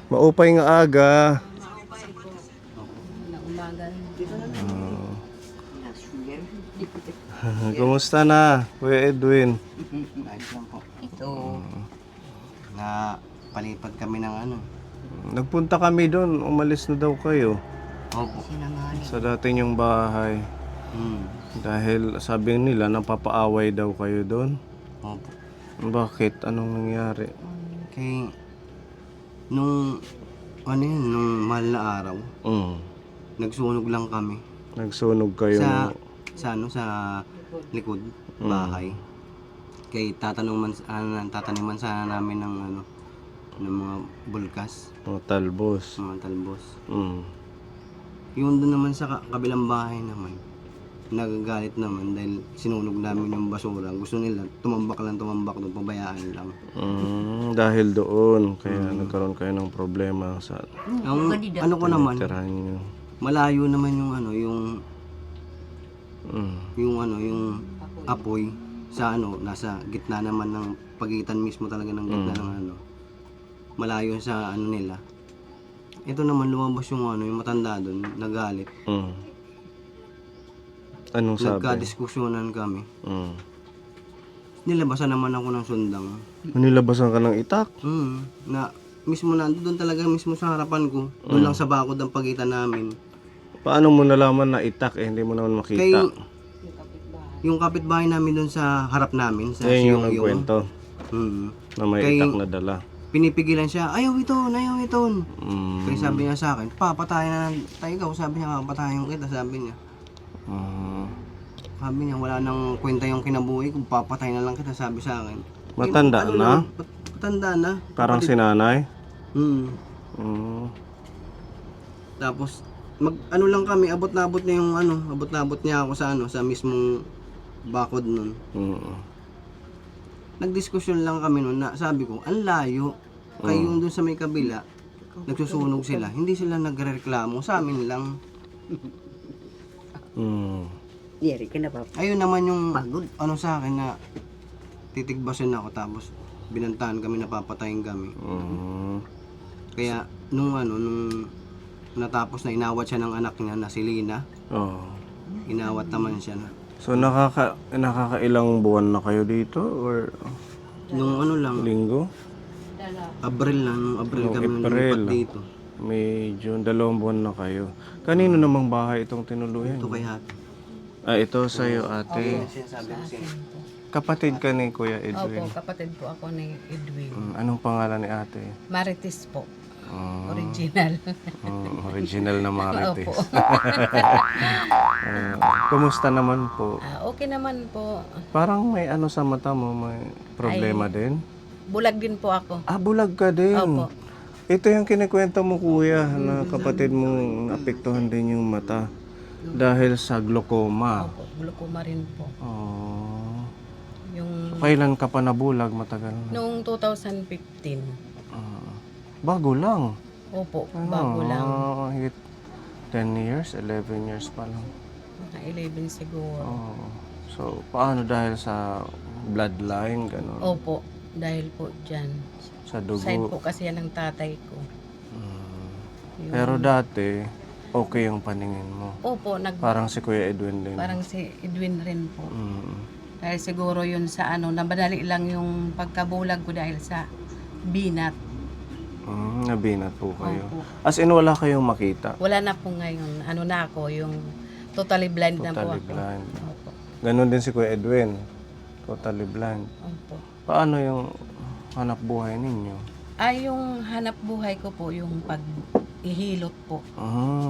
Maupay nga aga. Na umaga. Kumusta na, Kuya Edwin? Ayos lang po. Ito. Na palipad kami ng ano. Nagpunta kami doon, umalis na daw kayo Opo. sa dati niyong bahay. Dahil sabi nila napapaaway daw kayo doon. Opo. Bakit? Anong nangyari? Kaya nung ano yun, nung mahal na araw, nagsunog lang kami Nagsunog kayo sa likod bahay. Kay tataniman sana namin ng ano ng mga bulkas, mga talbos. mga talbos. Mm. Yung doon naman sa kabilang bahay naman, nagagalit naman dahil sinunog namin yung basura. Gusto nila tumambak doon, pabayaan lang. Dahil doon, kaya nagkaroon kayo ng problema sa Ang ano ko naman, tirahan niyo. malayo naman yung ano, yung apoy sa ano, nasa gitna naman ng pagitan mismo talaga ng gitna ng ano. Malayo sa ano nila. Ito naman lumabas yung ano, yung matanda doon, nagalit. Anong sabi? Nagka-diskusyonan kami. Nilabasan naman ako ng sundang. Nilabasan ka ng itak? Na mismo doon talaga mismo sa harapan ko. Doon lang sa bakod ang pagitan namin. Paano mo nalaman na itak hindi mo naman makita? Kay yung kapitbahay namin doon sa harap namin, sa Ayun yung nagkwento na may Kay- itak na dala. Pinipigilan siya, ayaw iton. Kaya sabi niya sa akin, papatayin na tayo ikaw. Sabi niya, papatayin kita, sabi niya. Sabi niya, wala nang kwenta yung kinabuhi, kung papatayin na lang kita, sabi sa akin. Matanda Ano na? lang, matanda na. Parang sinanay? Tapos, ano lang kami, abot na abot niya ako sa sa mismong bakod nun. Nagdiskusyon lang kami nun na sabi ko, ang layo. Kaya yung dun sa may kabila, nagsusunog sila. Hindi sila nagreklamo, sa amin lang. Yeri ka na pa. Ayun naman yung ano sa akin na titigbasin ako tapos binantaan kami, napapatayin kami. Kaya nung natapos na inawat siya ng anak niya na si Lina, inawat naman siya na. So nakakailang buwan na kayo dito or Nung ano lang, linggo? Abril kami lumipat dito. May June, 2 buwan na kayo. Kanino namang bahay itong tinuluyan? Ito kay Hati. Ito sa'yo ate. Sinasabi ko siya. Kapatid ka ni Kuya Opo, Edwin. kapatid po ako ni Edwin. Anong pangalan ni ate? Marites po. Original. Original na Marites. Opo. Kumusta naman po? Okay naman po. Parang may ano sa mata mo, may problema din? Bulag din po ako. Bulag ka din. Opo. Ito yung kinikwento mo kuya, na kapatid mo naapektuhan din yung mata dahil sa glaucoma. Opo, glaucoma rin po. Yung Kailan ka pa nabulag? Matagal na? noong 2015. Bago lang. Opo, bago lang. Higit 10 years, 11 years pa lang. Mga 11 siguro. So, paano dahil sa bloodline, gano'n? Opo, dahil po dyan. Sa dugo? Side po kasi yan ng tatay ko. Yung- Pero dati, okay yung paningin mo. Opo, Parang si Kuya Edwin din. parang si Edwin rin po. Dahil siguro yun sa nabadali lang yung pagkabulag ko dahil sa binat. Nabinat po kayo. Opo. As in, wala kayong makita? Wala na po ngayon. Ano na ako, yung totally blind na po Totally ako. blind. Opo. Ganon din si Kuya Edwin. Totally blind. Opo. Paano yung hanap buhay ninyo? Yung hanap buhay ko po, yung pag-ihilot po.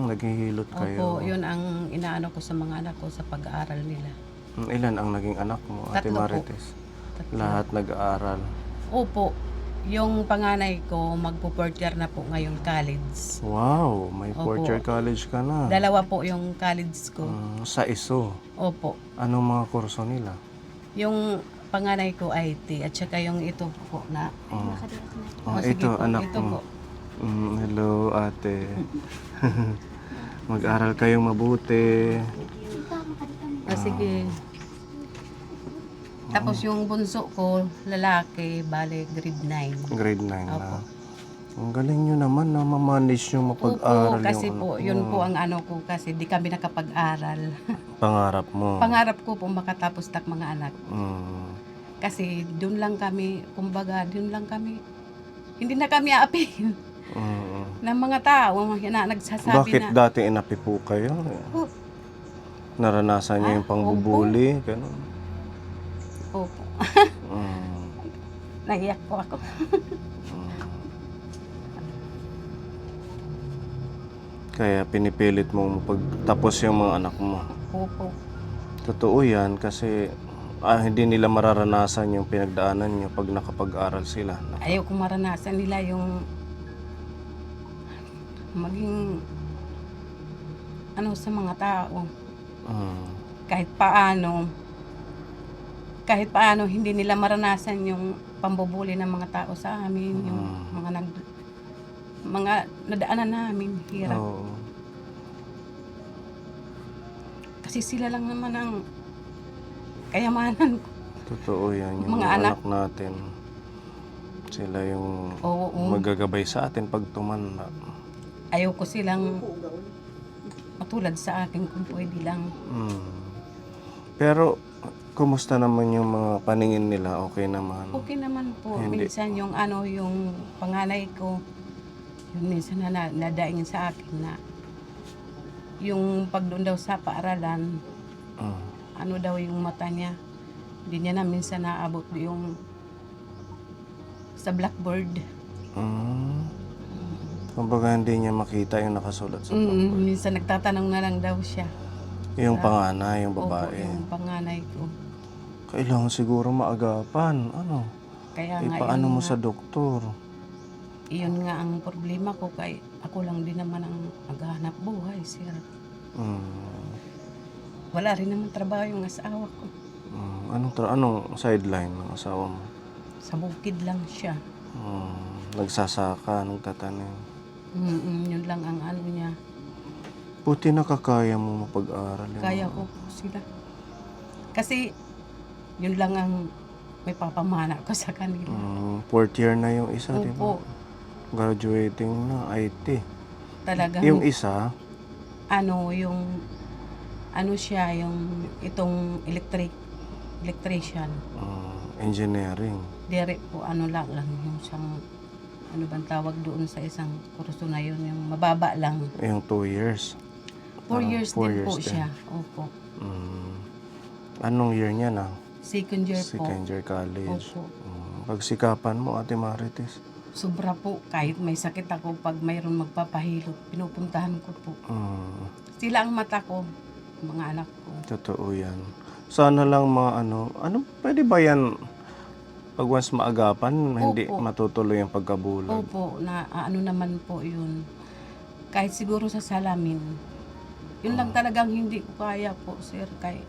Naghihilot kayo. Opo, yun ang inaano ko sa mga anak ko sa pag-aaral nila. Ilan ang naging anak mo, Ate Tatlo po. Marites? Tatlo. Lahat nag-aaral. Opo, yung panganay ko, magpo-fourth year na po ngayon college. Wow, may Opo. fourth year college ka na. Dalawa po yung college ko. Sa ISO. Opo. Anong mga kurso nila? Yung panganay ko IT at saka yung ito po na sige Ito, po, anak ito mo. po. Hello, ate. Mag-aral kayong mabuti. Sige. Tapos yung bunso ko, lalaki, bale grade 9. Grade 9 na. Opo. Ang galing nyo naman, ma-manage yung mapag-aral Opo, kasi yung po, anak yun mo. po ang ano ko kasi di kami nakapag-aral. Pangarap mo. Pangarap ko po makatapos tak mga anak. Mm. Kasi doon lang kami, kumbaga, doon lang kami, hindi na kami aapin ng mga tao na nagsasabi Bakit na, dati inapi po kayo? "Oh, Naranasan niyo yung pangbubuli? Ganun. opo, Mm. naiyak po ako." Kaya pinipilit mong pagtapos yung mga anak mo. Opo, Totoo yan kasi hindi nila mararanasan yung pinagdaanan nyo pag nakapag-aral sila. ayaw kong maranasan nila yung maging ano sa mga tao. Mm. Kahit paano hindi nila maranasan yung pambubuli ng mga tao sa amin, yung mga nadaanan namin, hirap. Oo. Kasi sila lang naman ang kayamanan ko. Totoo yan. Yung Mga mga anak. anak natin. Sila yung Oo, magagabay sa atin pag tumanda. ayaw ko silang matulad sa akin kung pwede lang. Mm. Pero, kumusta naman yung mga paningin nila? Okay naman? Okay naman po. Hindi. Minsan yung yung panganay ko, yung minsan na nadaing sa akin na yung pag doon daw sa paaralan, Mm. ano daw yung mata niya. Hindi niya na minsan naabot yung sa blackboard. Mm. Kumbaga hindi niya makita yung nakasulat sa blackboard. Minsan nagtatanong na lang daw siya. Yung panganay, yung Opo, babae. yung panganay ko. Kailangan siguro maagapan. Ano? Kaya nga Paano yun mo nga, sa doktor? iyon nga ang problema ko kay ako lang din naman ang maghahanap buhay, sir. Mm. Wala rin naman trabaho yung asawa ko. Anong sideline ng asawa mo? Sa bukid lang siya. Nagsasaka, nagtatanim. Yun lang ang ano niya. Buti nakakaya mo mapag-aral. yung Kaya mga- ko po sila. Kasi yun lang ang may papamana ko sa kanila. Fourth year na yung isa, di ba? Opo, Graduating na, IT. talagang Yung isa, ano siya, yung itong electrician. engineering. Dire po lang yung siyang ano bang tawag doon sa isang kurso na yun, yung mababa lang. Yung 2 years. 4 years 4 din po years din. siya. Opo. Anong year niya na? Second year po. Second year college. Opo. Pagsikapan mo, Ate Marites. Sobra po. Kahit may sakit ako, pag mayroon magpapahilot, pinupuntahan ko po. Sila ang mata ko, mga anak ko. Totoo yan. Sana lang pwede ba yan pag once maagapan, hindi Opo. matutuloy ang pagkabulag? Opo, na ano naman po yun. Kahit siguro sa salamin. Yun lang talagang hindi ko kaya po, sir. Kaya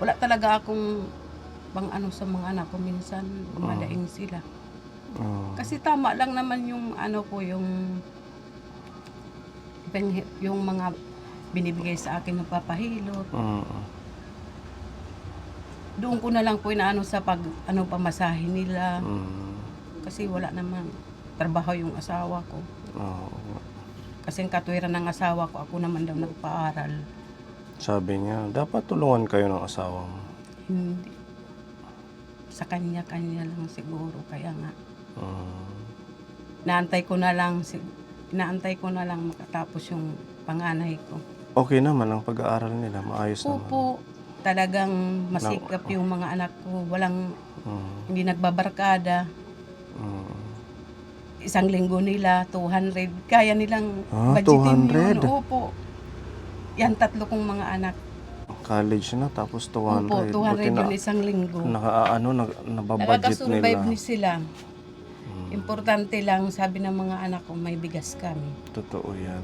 wala talaga akong sa mga anak ko. Minsan, madaing sila. Kasi tama lang naman yung yung mga binibigay sa akin ng papahilot. Doon ko na lang po inaano sa pamasahe nila. Kasi wala naman trabaho yung asawa ko. Kasi ang katwiran ng asawa ko, ako naman daw nagpaaral. Sabi niya, dapat tulungan kayo ng asawa mo. Hindi. Sa kanya-kanya lang siguro. Kaya nga, inaantay ko na lang makatapos yung panganay ko. Okay naman ang pag-aaral nila, maayos naman. Opo, talagang masikap yung mga anak ko. Hindi nagbabarkada. Isang linggo nila, 200. Kaya nilang budgetin 200? yun. Opo. Yan, 3 kong mga anak. College na, tapos 200. Opo, 200 Buti yun isang linggo. nababudget Nakakasurvive nila. ni sila. Importante lang, sabi ng mga anak ko, may bigas kami. Totoo yan.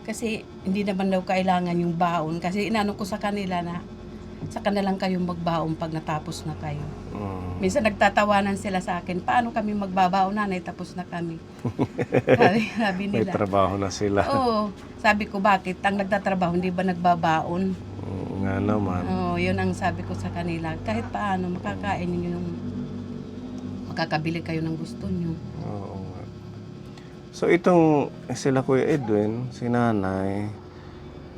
Kasi hindi naman daw kailangan yung baon. Kasi inano ko sa kanila na sa kanilang kayong magbaon pag natapos na kayo. Minsan nagtatawanan sila sa akin, paano kami magbabaon, nanay, tapos na kami. sabi May nila. trabaho na sila. Oo, sabi ko, bakit? Ang nagtatrabaho, hindi ba nagbabaon? Nga naman. Oo, yun ang sabi ko sa kanila. Kahit paano, makakain nyo yung makakabili kayo ng gusto nyo. Oo nga. So itong sila Kuya Edwin, si nanay,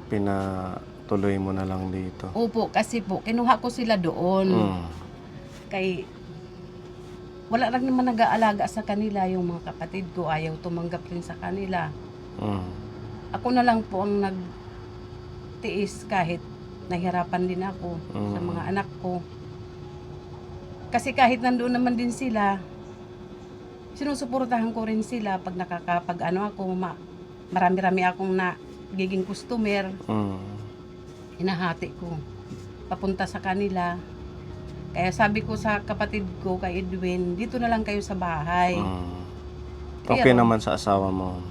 pinatuloy mo na lang dito. Opo, kasi po, kinuha ko sila doon. Mm. Kay wala lang naman nag-aalaga sa kanila, yung mga kapatid ko ayaw tumanggap rin sa kanila. Mm. Ako na lang po ang nagtiis kahit nahirapan din ako sa mga anak ko. Kasi kahit nandoon naman din sila, sinusuportahan ko rin sila pag marami-rami akong nagiging customer, Mm. hinahati ko papunta sa kanila. Kaya sabi ko sa kapatid ko, kay Edwin, dito na lang kayo sa bahay. Mm. Okay Pero, naman sa asawa mo.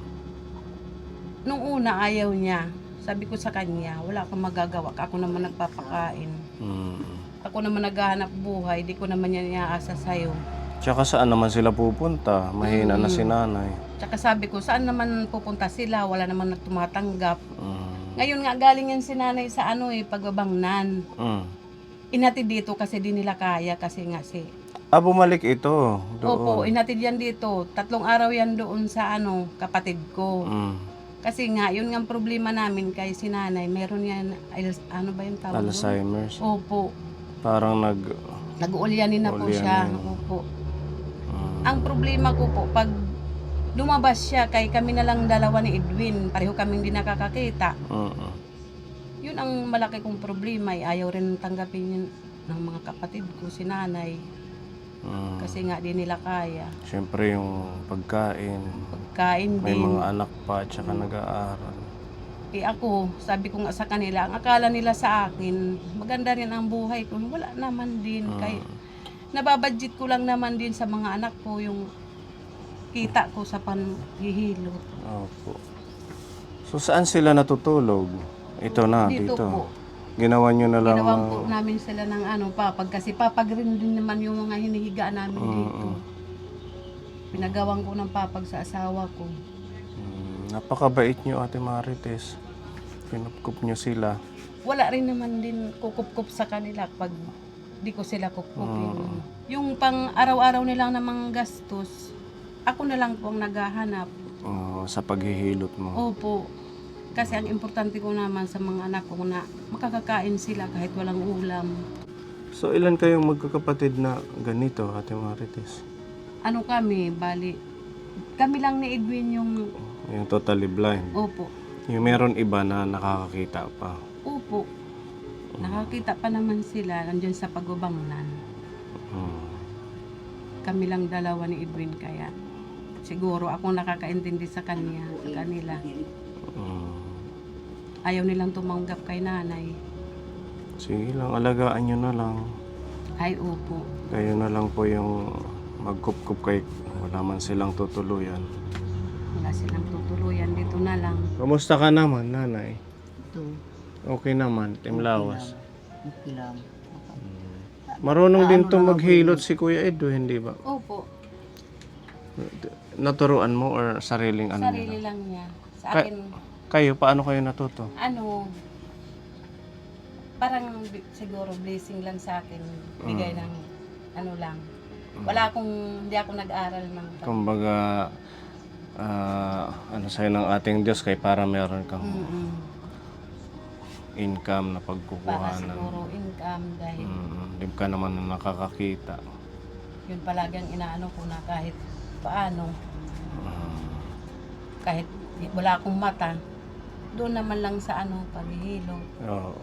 nung una ayaw niya. Sabi ko sa kanya, wala kang magagawa. Ako naman nagpapakain. Mm. Ako naman naghahanap buhay. Di ko naman yan iaasa sa'yo. Tsaka saan naman sila pupunta? Mahina na si nanay. Tsaka sabi ko, saan naman pupunta sila? Wala naman tumatanggap. Mm. Ngayon nga, galing yan si nanay sa pagbabangnan. Mm. Inatid dito kasi di nila kaya kasi nga Bumalik ito. Opo, Doon. inatid yan dito. 3 araw yan doon sa kapatid ko. Mm. Kasi nga, yun nga ang problema namin kay si nanay. Meron yan, ano ba yung tawag doon? Alzheimer's. Opo. Parang Nag-uulyanin na po siya. Ulyanin. Opo. Mm. Ang problema ko po, pag lumabas siya, kay kami na lang dalawa ni Edwin, pareho kaming di nakakakita. Mm. Yun ang malaki kong problema. Ayaw rin tanggapin yun ng mga kapatid ko, si nanay. Mm. Kasi nga di nila kaya. Siyempre yung pagkain. Pagkain May din. mga anak pa at saka nag-aaral. Ako, sabi ko nga sa kanila, ang akala nila sa akin, maganda rin ang buhay ko. Wala naman din. Kaya nababudget ko lang naman din sa mga anak ko yung kita ko sa panghihilot. Opo. So saan sila natutulog? Ito na, Dito dito. po. Ginawa nyo na lang. Ginawan po namin sila ng papag. Kasi papag rin din naman yung mga hinihiga namin dito. Pinagawan ko ng papag sa asawa ko. Napakabait nyo, Ate Marites. Pinupkup nyo sila. Wala rin naman din kukup-kup sa kanila pag di ko sila kukupin. Yung pang araw-araw nilang namang gastos, ako na lang po ang naghahanap. Sa paghihilot mo. Opo. Kasi ang importante ko naman sa mga anak ko na makakakain sila kahit walang ulam. So ilan kayong magkakapatid na ganito, Ate Marites? Kami lang ni Edwin yung, Yung totally blind. opo, Yung meron iba na nakakakita pa. opo. Nakakita pa naman sila, nandyan sa pagbabangnan. Mm. Kami lang dalawa ni Edwin kaya siguro ako nakakaintindi sa kanila. Mm. Ayaw nilang tumanggap kay nanay. Sige lang, alagaan nyo na lang. Ay, opo. Kayo na lang po yung magkup-kup kay wala man silang tutuluyan. Wala silang tutuluyan, dito na lang. Kamusta ka naman, nanay? Ito, Okay naman, Timlawas. okay lang. Marunong din to maghilot si Kuya Edwin, hindi ba? Opo, Naturuan mo or sariling ano sarili nila? lang niya. Sa Ka- akin, Kayo, paano kayo natuto? parang siguro blessing lang sa akin. Bigay ng lang. Hindi ako nag-aral ng Kumbaga, sa'yo ng ating Diyos kay para meron kang income na para pagkukuhanan. siguro income dahil Hindi ka naman na nakakakita. yun palagi ang inaano ko na kahit paano, kahit wala akong mata, doon naman lang sa paghihilot. Oo.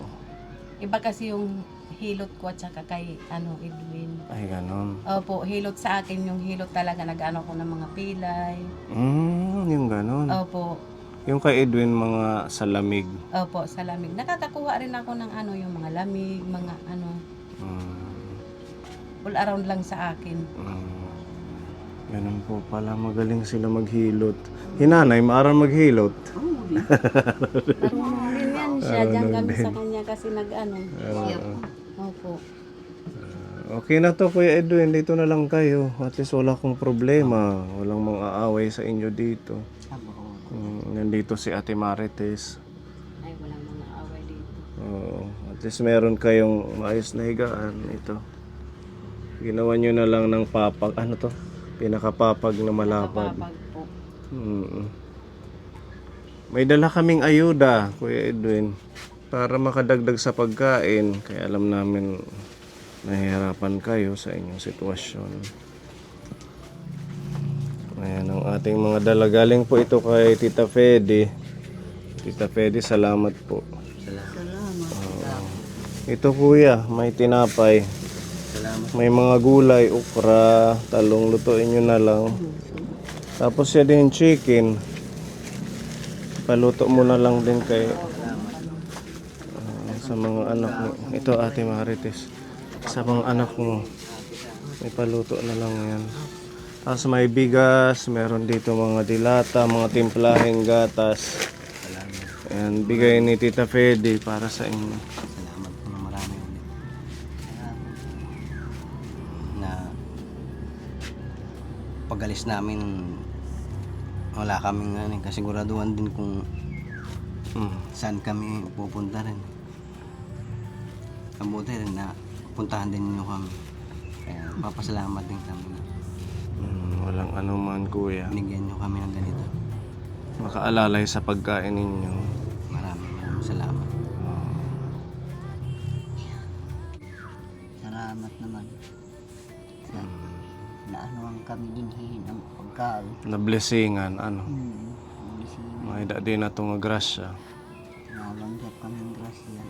Iba kasi yung hilot ko at saka kay Edwin. Ay, ganun. Opo, hilot sa akin yung hilot talaga nag-ano ko ng mga pilay. Yung ganun. Opo, Yung kay Edwin, mga salamig. opo, sa lamig. Nakakakuha rin ako ng yung mga lamig, mga all around lang sa akin. Ganun po pala, magaling sila maghilot. Hinanay, maaral maghilot. Marunong din yan siya, dyan kami sa kanya kasi Opo. Okay na to, Kuya Edwin. Dito na lang kayo. At least wala akong problema. Walang mga aaway sa inyo dito. Nandito si Ate Marites. Ay, walang mga away dito. Oo. At least meron kayong maayos na higaan. Ito. Ginawa nyo na lang ng papag. Ano to? Pinakapapag na malapad. Kapapag po. Mm. May dala kaming ayuda, Kuya Edwin, para makadagdag sa pagkain. Kaya alam namin nahihirapan kayo sa inyong sitwasyon. Ayan ang ating mga dala. Galing po ito kay Tita Fedy. Tita Fedy, salamat po. Ito kuya, may tinapay. Salamat. May mga gulay, okra, talong, lutuin nyo na lang. Tapos yan din chicken. Paluto mo na lang din kay sa mga anak mo. Ito Ate Marites. Sa mga anak mo. May paluto na lang yan. Tapos may bigas, meron dito mga dilata, mga timplaheng gatas. Ayan, bigay ni Tita Fedy para sa inyo. Salamat po na marami ulit. Na pag-alis namin, wala kaming kasiguraduhan din kung saan kami pupunta rin. Kabuti rin na puntahan din niyo kami. Kaya papasalamat din kami na Walang anuman kuya. binigyan niyo kami ng ganito. Makaalalay sa pagkain ninyo. Maraming salamat. Salamat naman sa naanoan kami din ng pagkain. Na blessingan, ano. Kasi Maida din na itong grasya. nalanggap kami ng grasya.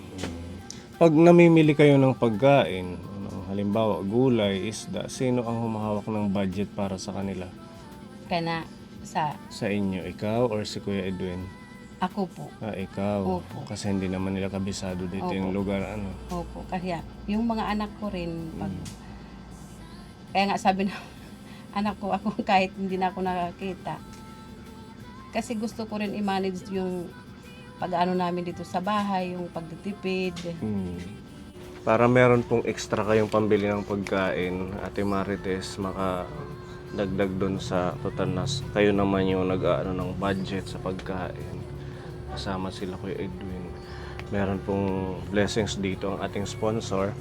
Pag namimili kayo ng pagkain, ano, halimbawa gulay, isda, sino ang humahawak ng budget para sa kanila? Kaya na sa Sa inyo, ikaw or si Kuya Edwin? ako po. Ikaw. Opo. Kasi hindi naman nila kabisado dito yung lugar, ano. Opo, kaya yung mga anak ko rin pag kaya nga sabi na anak ko ako kahit hindi na ako nakakita. Kasi gusto ko rin i-manage yung pag-ano namin dito sa bahay, yung pagtitipid. Para meron pong extra kayong pambili ng pagkain, Ate Marites, makadagdag doon sa total na kayo naman yung nag-aano ng budget sa pagkain. Kasama sila Kuya Edwin. Meron pong blessings dito ang ating sponsor.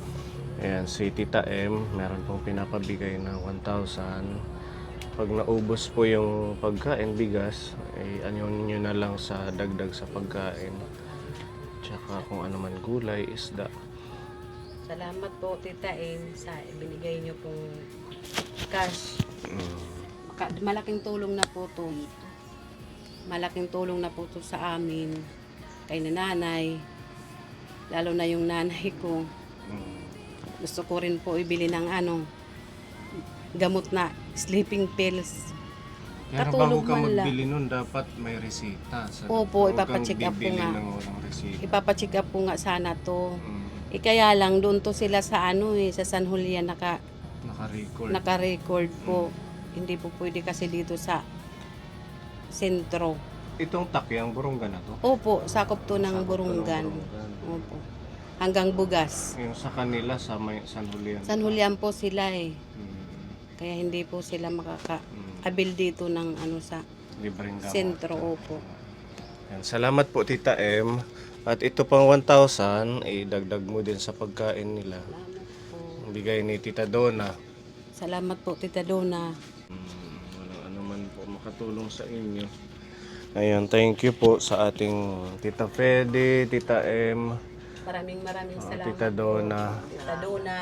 Ayan, si Tita M, meron pong pinapabigay na 1,000. Pag naubos po yung pagkain, bigas, ay ano nyo na lang sa dagdag sa pagkain. Tsaka kung ano man gulay, isda. Salamat po Tita Em sa ibinigay niyo pong cash. Malaking tulong na po to. Malaking tulong na po to sa amin. Kay nanay. Lalo na yung nanay ko. Gusto ko rin po ibili ng gamot na sleeping pills. Pero Katulog bago ka man lang. magbili nun, dapat may resita. Opo, Huwag kang ipapacheck up ko bibili nga. ng walang resita. Ipapacheck up po nga sana to. Kaya lang doon to sila sa sa San Julian Naka-record. naka-record po. Hindi po pwede kasi dito sa sentro. Itong takyang burungga na to. Opo, sakop to ng Sakop to ng Burungan. Opo. Hanggang Bugas. Yung sa kanila sa may San Julian. San Julian po sila Hmm. Kaya hindi po sila makaka-abil dito ng sa Libreng gamot. sentro. Opo. Yan. Salamat po Tita M. At ito pang 1,000, idagdag mo din sa pagkain nila. Salamat po. Ang bigay ni Tita Donna. Salamat po, Tita Donna. Walang ano man po makatulong sa inyo. Ayan, thank you po sa ating Tita Fedy, Tita M, Maraming salamat Tita Donna. po. Tita Donna,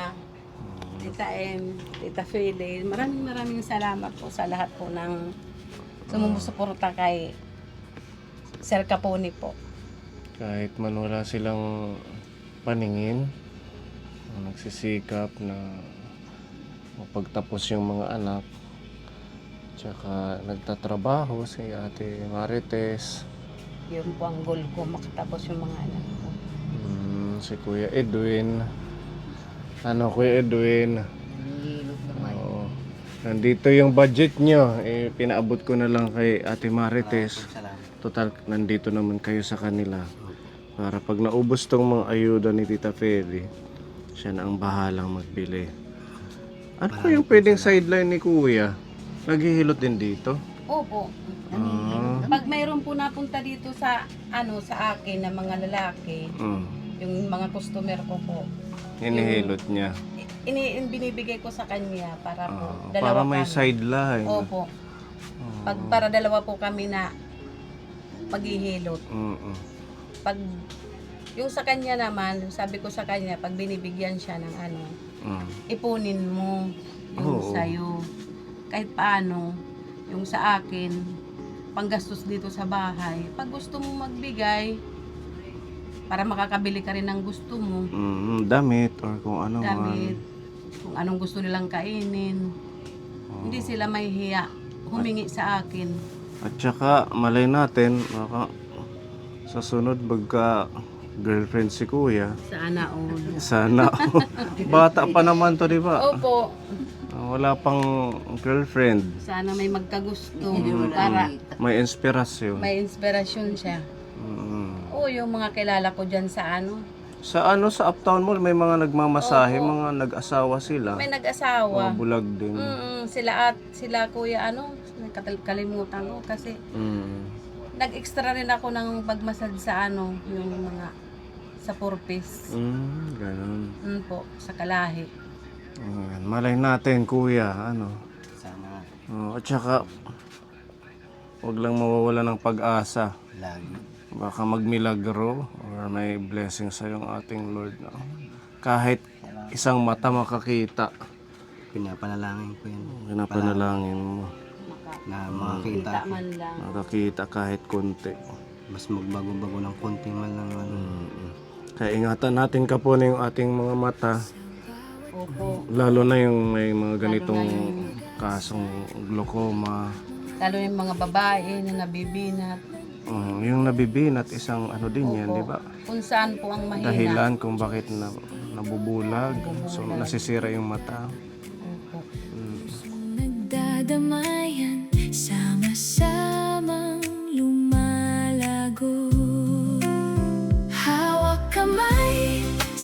Tita M, Tita Fede. Maraming salamat po sa lahat po ng sumusuporta kay Sir Capone po. Kahit man wala silang paningin, nagsisikap na mapagtapos yung mga anak. Tsaka nagtatrabaho si Ate Marites, Yun po ang goal ko, makatapos yung mga anak ko. si Kuya Edwin. Kuya Edwin? Nihilot naman. Oo. Nandito yung budget nyo. Pinaabot ko na lang kay Ate Marites. Salamat. Total, nandito naman kayo sa kanila. Para pag naubos tong mga ayuda ni Tita Fedy, siya na ang bahalang magbili. Ano po yung pwedeng sideline ni Kuya? Naghihilot din dito? Opo. Pag mayroon po napunta dito sa sa akin na mga lalaki, yung mga customer ko po, Hinihilot niya. binibigay ko sa kanya para po Para may kami. sideline. Opo. Pag para dalawa po kami na maghihilot. Mm-mm. Pag yung sa kanya naman, sabi ko sa kanya, pag binibigyan siya ng ano, Mm. ipunin mo yung Oo. sa'yo. Kahit paano, yung sa akin, panggastos dito sa bahay. Pag gusto mo magbigay, para makakabili ka rin ng gusto mo, Damit or kung ano damit, man. kung anong gusto nilang kainin. Hindi sila mahihiya humingi sa akin. At saka, malay natin, sa sunod, bagka girlfriend si kuya, Sana all. sana, bata pa naman to, di ba? Opo, Wala pang girlfriend, sana may magkagusto Hindi para may inspirasyon. may inspirasyon siya. Mm. Oo, yung mga kilala ko dyan sa ano, Sa sa Uptown Mall, may mga nagmamasahe, Oo. mga nag-asawa sila. may Mga nag-asawa. bulag din. Sila kuya ano, kalimutan ko kasi nag-extra rin ako ng pagmasad sa ano, yung mga sa purpose. Ganun. Po, sa Kalahi. Malay natin, kuya, ano. Sana At saka, wag lang mawawala ng pag-asa. lagi. Baka magmilagro or may blessing sa yung ating Lord na kahit isang mata makakita. Pinapanalangin ko yan. Pinapanalangin mo. Na makakita. Kita man lang. Makakita kahit konti. Mas magbago-bago ng konti man lang. Ano. Kaya ingatan natin po na yung ating mga mata. Opo. Lalo na yung may mga ganitong kasong glaucoma. Lalo yung mga babae na nabibinat. Yung nabibinat, isang ano din yan, Opo. di ba? Kung saan po ang mahina. Dahilan kung bakit nabubulag. So, nasisira yung mata. Opo. Nagdadamayan sa